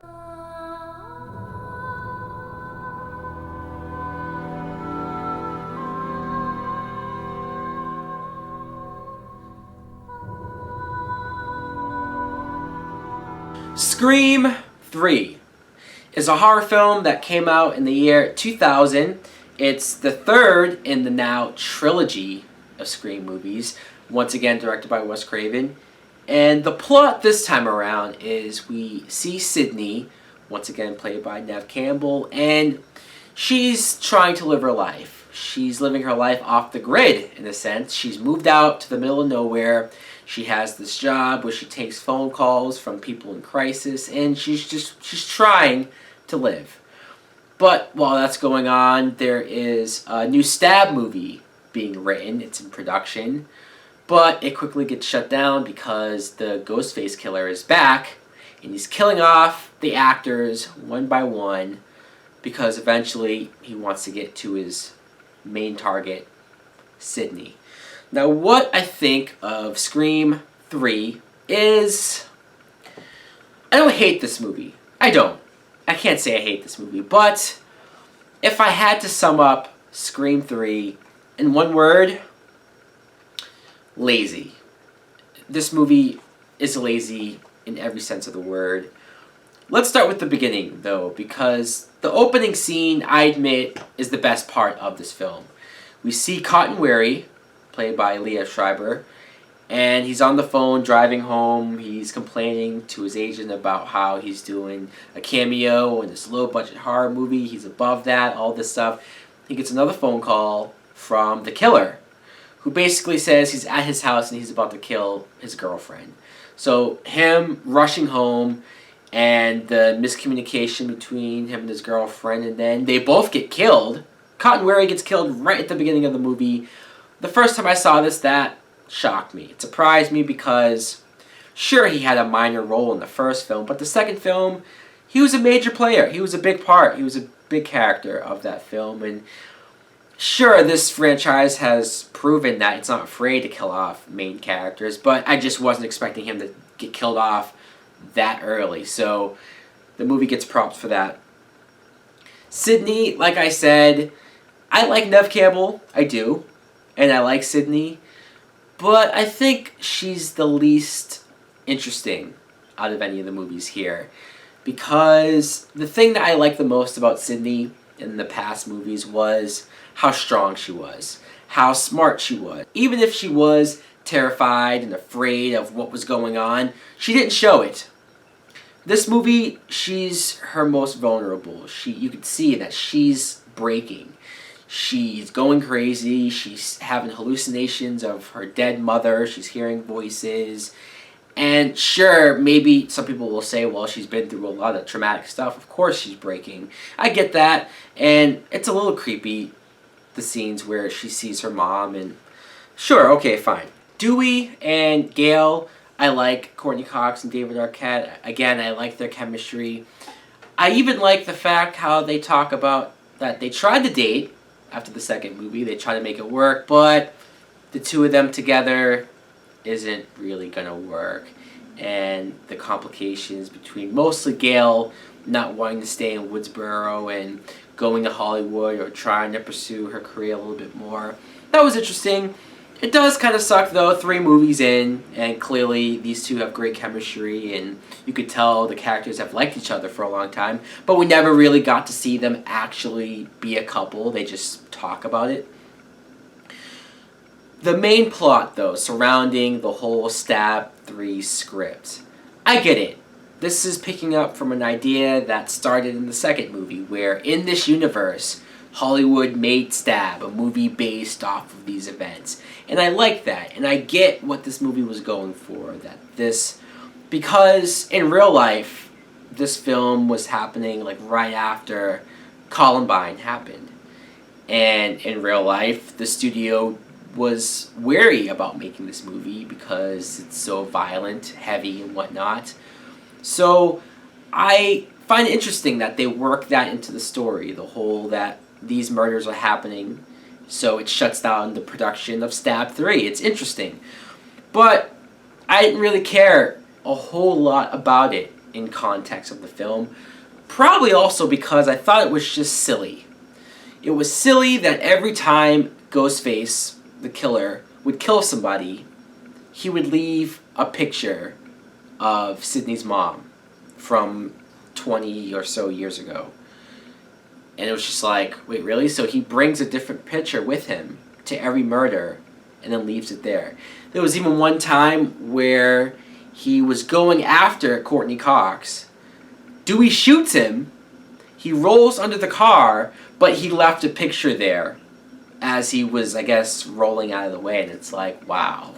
Scream 3 is a horror film that came out in the year 2000. It's the third in the now trilogy of Scream movies, once again directed by Wes Craven. And the plot this time around is we see Sydney, once again played by Neve Campbell, and she's trying to live her life. She's living her life off the grid, in a sense. She's moved out to the middle of nowhere. She has this job where she takes phone calls from people in crisis, and she's trying to live. But while that's going on, there is a new Stab movie being written. It's in production. But it quickly gets shut down because the Ghostface killer is back, and he's killing off the actors one by one because eventually he wants to get to his main target, Sydney. Now, what I think of Scream 3 is, I don't hate this movie. I don't. I can't say I hate this movie, but if I had to sum up Scream 3 in one word, lazy. This movie is lazy in every sense of the word. Let's start with the beginning, though, because the opening scene, I admit, is the best part of this film. We see Cotton Weary, played by Leah Schreiber, and he's on the phone driving home. He's complaining to his agent about how he's doing a cameo in this low-budget horror movie. He's above that, all this stuff. He gets another phone call from the killer, who basically says he's at his house and he's about to kill his girlfriend. So him rushing home and the miscommunication between him and his girlfriend, and then they both get killed. Cotton Weary gets killed right at the beginning of the movie. The first time I saw this, that shocked me. It surprised me because, sure, he had a minor role in the first film, but the second film, he was a major player. He was a big part. He was a big character of that film, and sure, this franchise has proven that it's not afraid to kill off main characters, but I just wasn't expecting him to get killed off that early, so the movie gets props for that. Sydney, like I said, I like Neve Campbell, I do, and I like Sydney, but I think she's the least interesting out of any of the movies here, because the thing that I like the most about Sydney in the past movies was how strong she was, how smart she was. Even if she was terrified and afraid of what was going on, she didn't show it. This movie, she's her most vulnerable. You could see that she's breaking. She's going crazy. She's having hallucinations of her dead mother. She's hearing voices. And sure, maybe some people will say, well, she's been through a lot of traumatic stuff. Of course she's breaking. I get that. And it's a little creepy, the scenes where she sees her mom, and sure, okay, fine. Dewey and Gail, I like Courtney Cox and David Arquette. Again, I like their chemistry. I even like the fact how they talk about that they tried to date after the second movie. They tried to make it work, but the two of them together isn't really gonna work. And the complications between mostly Gail not wanting to stay in Woodsboro and going to Hollywood or trying to pursue her career a little bit more. That was interesting. It does kind of suck, though, 3 movies in, and clearly these two have great chemistry, and you could tell the characters have liked each other for a long time, but we never really got to see them actually be a couple. They just talk about it. The main plot, though, surrounding the whole Stab 3 script, I get it. This is picking up from an idea that started in the second movie, where in this universe, Hollywood made Stab, a movie based off of these events. And I like that, and I get what this movie was going for. Because in real life, this film was happening like right after Columbine happened. And in real life, the studio was wary about making this movie because it's so violent, heavy, and whatnot. So I find it interesting that they work that into the story, the whole that these murders are happening, so it shuts down the production of Stab 3. It's interesting. But I didn't really care a whole lot about it in context of the film. Probably also because I thought it was just silly. It was silly that every time Ghostface, the killer, would kill somebody, he would leave a picture of Sidney's mom from 20 or so years ago. And it was just like, wait, really? So he brings a different picture with him to every murder and then leaves it there. There was even one time where he was going after Courtney Cox. Dewey shoots him. He rolls under the car, but he left a picture there as he was, I guess, rolling out of the way. And it's like, wow,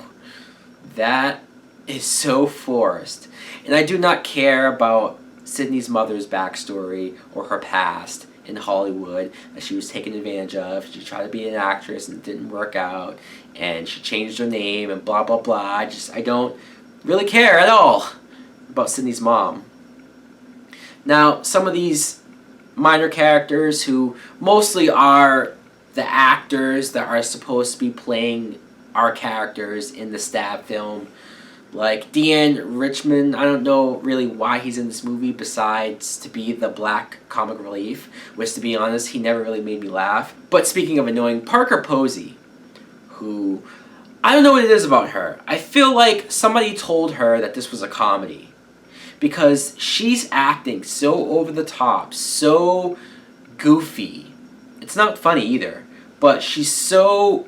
that is so forced. And I do not care about Sidney's mother's backstory or her past in Hollywood, that she was taken advantage of. She tried to be an actress and it didn't work out, and she changed her name and blah blah blah. I don't really care at all about Sidney's mom. Now, some of these minor characters who mostly are the actors that are supposed to be playing our characters in the Stab film, like Deanne Richmond. I don't know really why he's in this movie besides to be the black comic relief, which, to be honest, he never really made me laugh. But speaking of annoying, Parker Posey, who, I don't know what it is about her. I feel like somebody told her that this was a comedy, because she's acting so over the top, so goofy. It's not funny either, but she's so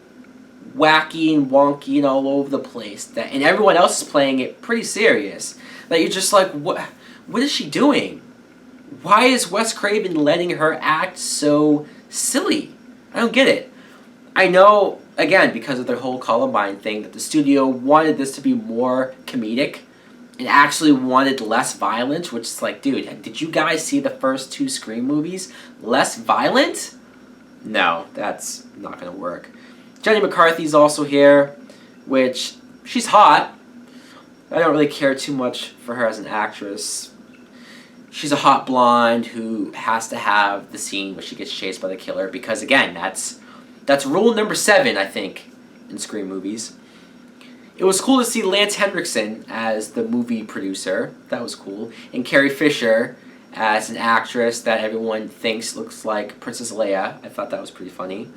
wacky and wonky and all over the place, and everyone else is playing it pretty serious, that you're just like, what is she doing? Why is Wes Craven letting her act so silly? I don't get it. I know, again, because of their whole Columbine thing, that the studio wanted this to be more comedic and actually wanted less violence, which is like, dude, did you guys see the first 2 Scream movies? Less violent? No, that's not gonna work. Jenny McCarthy's also here, which, she's hot. I don't really care too much for her as an actress. She's a hot blonde who has to have the scene where she gets chased by the killer, because again, that's rule number 7, I think, in Scream movies. It was cool to see Lance Henriksen as the movie producer. That was cool. And Carrie Fisher as an actress that everyone thinks looks like Princess Leia. I thought that was pretty funny.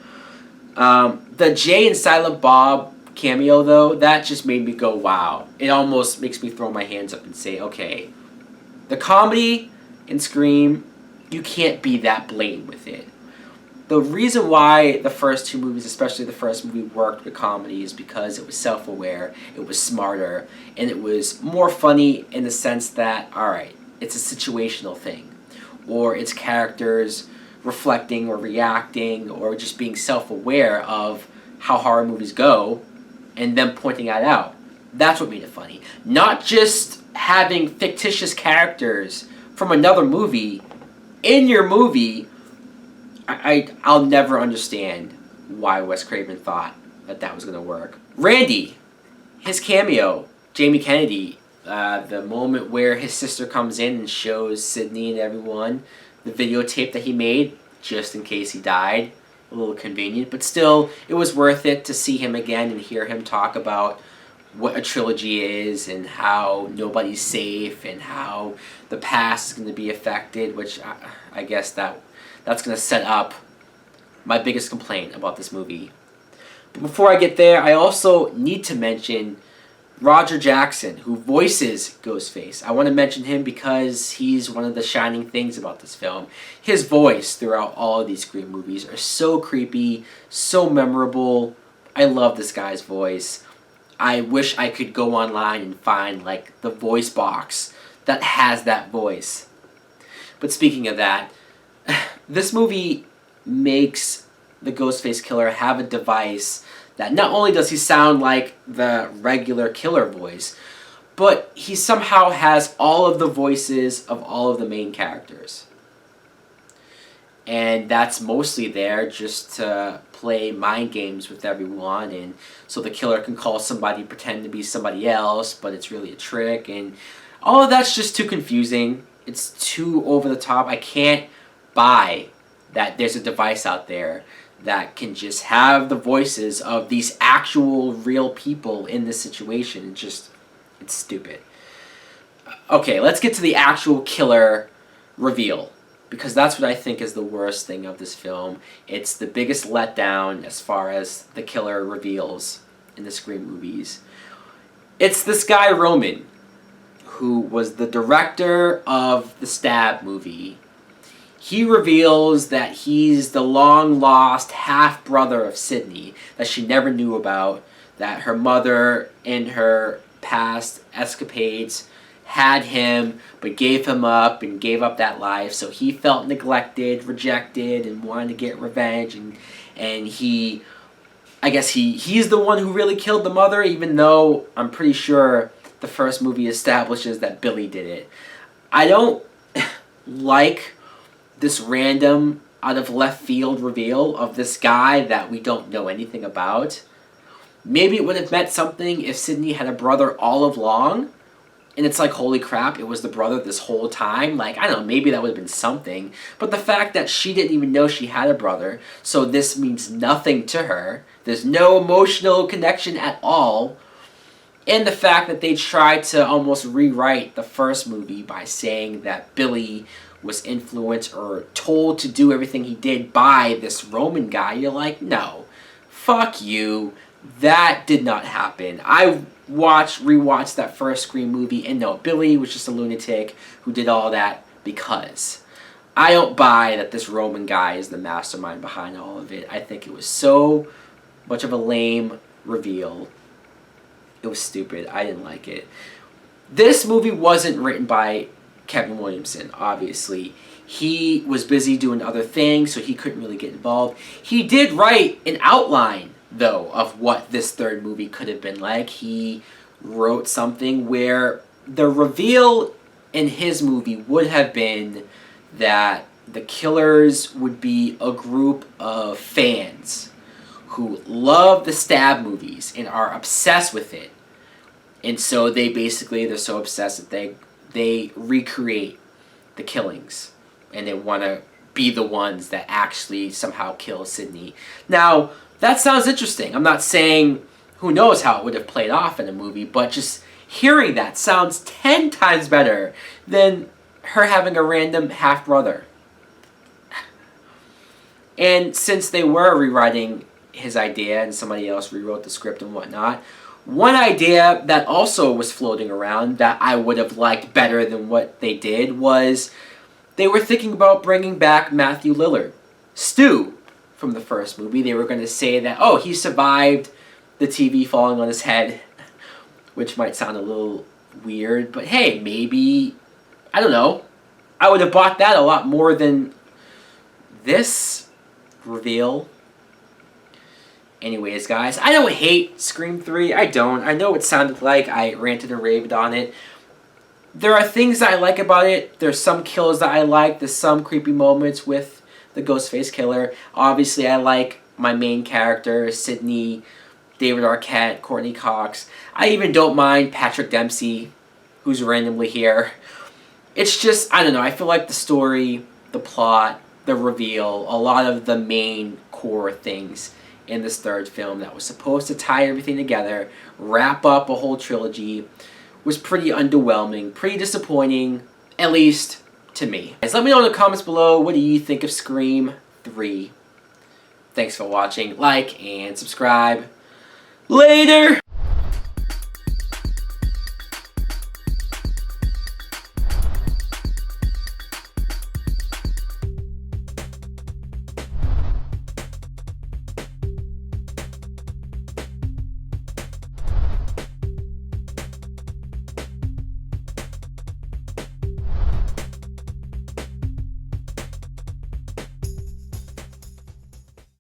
The Jay and Silent Bob cameo, though, that just made me go, wow. It almost makes me throw my hands up and say, okay, the comedy in Scream, you can't be that blatant with it. The reason why the first 2 movies, especially the first movie, worked with comedy is because it was self-aware, it was smarter, and it was more funny in the sense that, alright, it's a situational thing, or it's characters reflecting or reacting or just being self-aware of how horror movies go and then pointing that out. That's what made it funny. Not just having fictitious characters from another movie in your movie. I'll never understand why Wes Craven thought that was going to work. Randy, his cameo, Jamie Kennedy, the moment where his sister comes in and shows Sidney and everyone the videotape that he made, just in case he died. A little convenient, but still, it was worth it to see him again and hear him talk about what a trilogy is and how nobody's safe and how the past is going to be affected, which I guess that's going to set up my biggest complaint about this movie. But before I get there, I also need to mention Roger Jackson, who voices Ghostface. I want to mention him because he's one of the shining things about this film. His voice throughout all of these Scream movies are so creepy, so memorable. I love this guy's voice. I wish I could go online and find like the voice box that has that voice. But speaking of that, this movie makes the Ghostface killer have a device that not only does he sound like the regular killer voice, but he somehow has all of the voices of all of the main characters. And that's mostly there just to play mind games with everyone, and so the killer can call somebody, pretend to be somebody else, but it's really a trick, and all of that's just too confusing. It's too over the top. I can't buy that there's a device out there that can just have the voices of these actual real people in this situation. It's stupid. Okay, let's get to the actual killer reveal, because that's what I think is the worst thing of this film. It's the biggest letdown as far as the killer reveals in the Scream movies. It's this guy Roman, who was the director of the Stab movie. He reveals that he's the long-lost half-brother of Sydney that she never knew about, that her mother in her past escapades had him but gave him up and gave up that life, so he felt neglected, rejected, and wanted to get revenge, and he, I guess he's the one who really killed the mother, even though I'm pretty sure the first movie establishes that Billy did it. I don't like this random out of left field reveal of this guy that we don't know anything about. Maybe it would have meant something if Sydney had a brother all along, and it's like, holy crap, it was the brother this whole time. Like, I don't know, maybe that would have been something. But the fact that she didn't even know she had a brother, so this means nothing to her. There's no emotional connection at all. And the fact that they tried to almost rewrite the first movie by saying that Billy was influenced or told to do everything he did by this Roman guy. You're like, no, fuck you. That did not happen. I rewatched that first Scream movie, and no, Billy was just a lunatic who did all that because I don't buy that this Roman guy is the mastermind behind all of it. I think it was so much of a lame reveal. It was stupid. I didn't like it. This movie wasn't written by Kevin Williamson, obviously. He was busy doing other things, so he couldn't really get involved. He did write an outline, though, of what this third movie could have been like. He wrote something where the reveal in his movie would have been that the killers would be a group of fans who love the Stab movies and are obsessed with it. And so they're so obsessed that they recreate the killings. And they want to be the ones that actually somehow kill Sydney. Now, that sounds interesting. I'm not saying who knows how it would have played off in a movie, but just hearing that sounds 10 times better than her having a random half-brother. And since they were rewriting his idea and somebody else rewrote the script and whatnot, one idea that also was floating around that I would have liked better than what they did was they were thinking about bringing back Matthew Lillard, Stu, from the first movie. They were going to say that, oh, he survived the TV falling on his head, which might sound a little weird, but hey, maybe, I don't know. I would have bought that a lot more than this reveal. Anyways, guys, I don't hate Scream 3. I don't. I know it sounded like I ranted and raved on it. There are things that I like about it. There's some kills that I like. There's some creepy moments with the Ghostface killer. Obviously, I like my main character, Sydney, David Arquette, Courtney Cox. I even don't mind Patrick Dempsey, who's randomly here. It's just, I don't know, I feel like the story, the plot, the reveal, a lot of the main core things in this third film that was supposed to tie everything together, wrap up a whole trilogy, was pretty underwhelming, pretty disappointing, at least to me. Guys, let me know in the comments below, what do you think of Scream 3? Thanks for watching. Like and subscribe. Later!